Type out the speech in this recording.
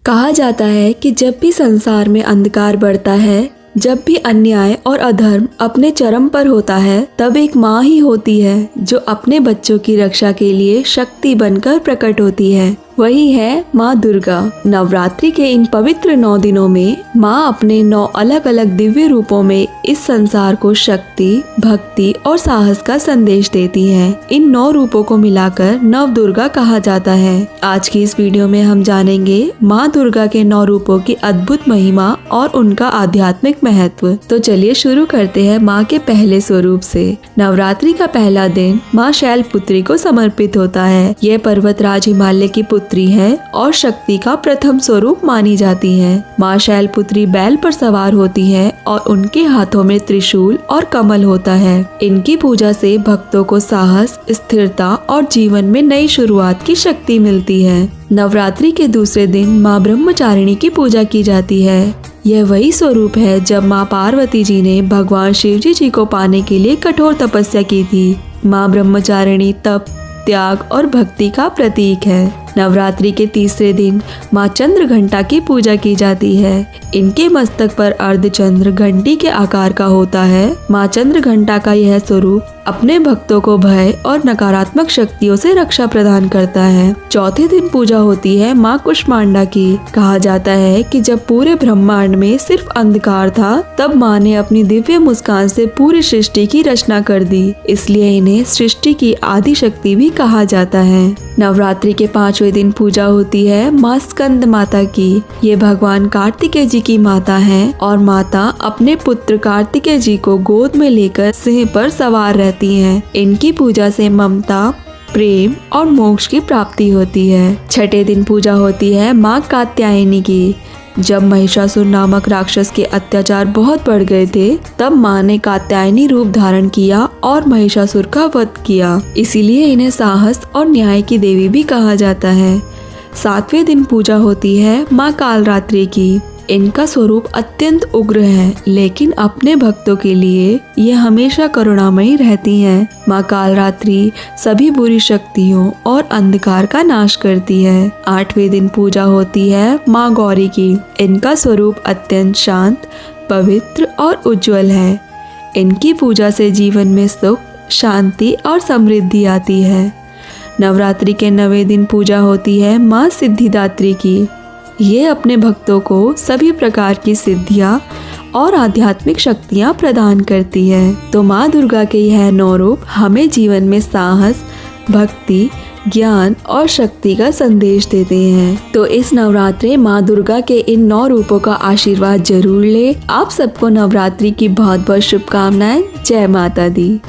कहा जाता है कि जब भी संसार में अंधकार बढ़ता है, जब भी अन्याय और अधर्म अपने चरम पर होता है, तब एक माँ ही होती है जो अपने बच्चों की रक्षा के लिए शक्ति बनकर प्रकट होती है। वही है माँ दुर्गा। नवरात्रि के इन पवित्र 9 दिनों में माँ अपने 9 अलग अलग दिव्य रूपों में इस संसार को शक्ति, भक्ति और साहस का संदेश देती हैं। इन 9 रूपों को मिलाकर नव दुर्गा कहा जाता है। आज की इस वीडियो में हम जानेंगे माँ दुर्गा के 9 रूपों की अद्भुत महिमा और उनका आध्यात्मिक महत्व। तो चलिए शुरू करते हैं माँ के पहले स्वरूप से। नवरात्रि का पहला दिन माँ शैलपुत्री को समर्पित होता है। यह पर्वतराज हिमालय की पुत्री है और शक्ति का प्रथम स्वरूप मानी जाती है। माँ शैलपुत्री बैल पर सवार होती है और उनके हाथों में त्रिशूल और कमल होता है। इनकी पूजा से भक्तों को साहस, स्थिरता और जीवन में नई शुरुआत की शक्ति मिलती है। नवरात्रि के दूसरे दिन माँ ब्रह्मचारिणी की पूजा की जाती है। यह वही स्वरूप है जब माँ पार्वती जी ने भगवान शिवजी जी को पाने के लिए कठोर तपस्या की थी। माँ ब्रह्मचारिणी तप, त्याग और भक्ति का प्रतीक है। नवरात्रि के तीसरे दिन माँ चंद्र घंटा की पूजा की जाती है। इनके मस्तक पर अर्धचंद्र घंटी के आकार का होता है। माँ चंद्र घंटा का यह स्वरूप अपने भक्तों को भय और नकारात्मक शक्तियों से रक्षा प्रदान करता है। चौथे दिन पूजा होती है माँ कुष्मांडा की। कहा जाता है कि जब पूरे ब्रह्मांड में सिर्फ अंधकार था, तब माँ ने अपनी दिव्य मुस्कान से पूरी सृष्टि की रचना कर दी। इसलिए इन्हें सृष्टि की आदि शक्ति भी कहा जाता है। नवरात्रि के 5वें दिन पूजा होती है माँ स्कंद माता की। ये भगवान कार्तिकेय जी की माता हैं और माता अपने पुत्र कार्तिकेय जी को गोद में लेकर सिंह पर सवार रहती हैं। इनकी पूजा से ममता, प्रेम और मोक्ष की प्राप्ति होती है। छठे दिन पूजा होती है माँ कात्यायनी की। जब महिषासुर नामक राक्षस के अत्याचार बहुत बढ़ गए थे, तब माँ ने कात्यायनी रूप धारण किया और महिषासुर का वध किया। इसीलिए इन्हें साहस और न्याय की देवी भी कहा जाता है। 7वें दिन पूजा होती है माँ कालरात्रि की। इनका स्वरूप अत्यंत उग्र है, लेकिन अपने भक्तों के लिए ये हमेशा करुणामयी रहती हैं। माँ कालरात्रि सभी बुरी शक्तियों और अंधकार का नाश करती है। 8वें दिन पूजा होती है माँ गौरी की। इनका स्वरूप अत्यंत शांत, पवित्र और उज्जवल है। इनकी पूजा से जीवन में सुख, शांति और समृद्धि आती है। नवरात्रि के 9वें दिन पूजा होती है माँ सिद्धिदात्री की। ये अपने भक्तों को सभी प्रकार की सिद्धियाँ और आध्यात्मिक शक्तियाँ प्रदान करती है। तो माँ दुर्गा के यह 9 रूप हमें जीवन में साहस, भक्ति, ज्ञान और शक्ति का संदेश देते हैं। तो इस नवरात्रि माँ दुर्गा के इन 9 रूपों का आशीर्वाद जरूर ले। आप सबको नवरात्रि की बहुत बहुत शुभकामनाएं। जय माता दी।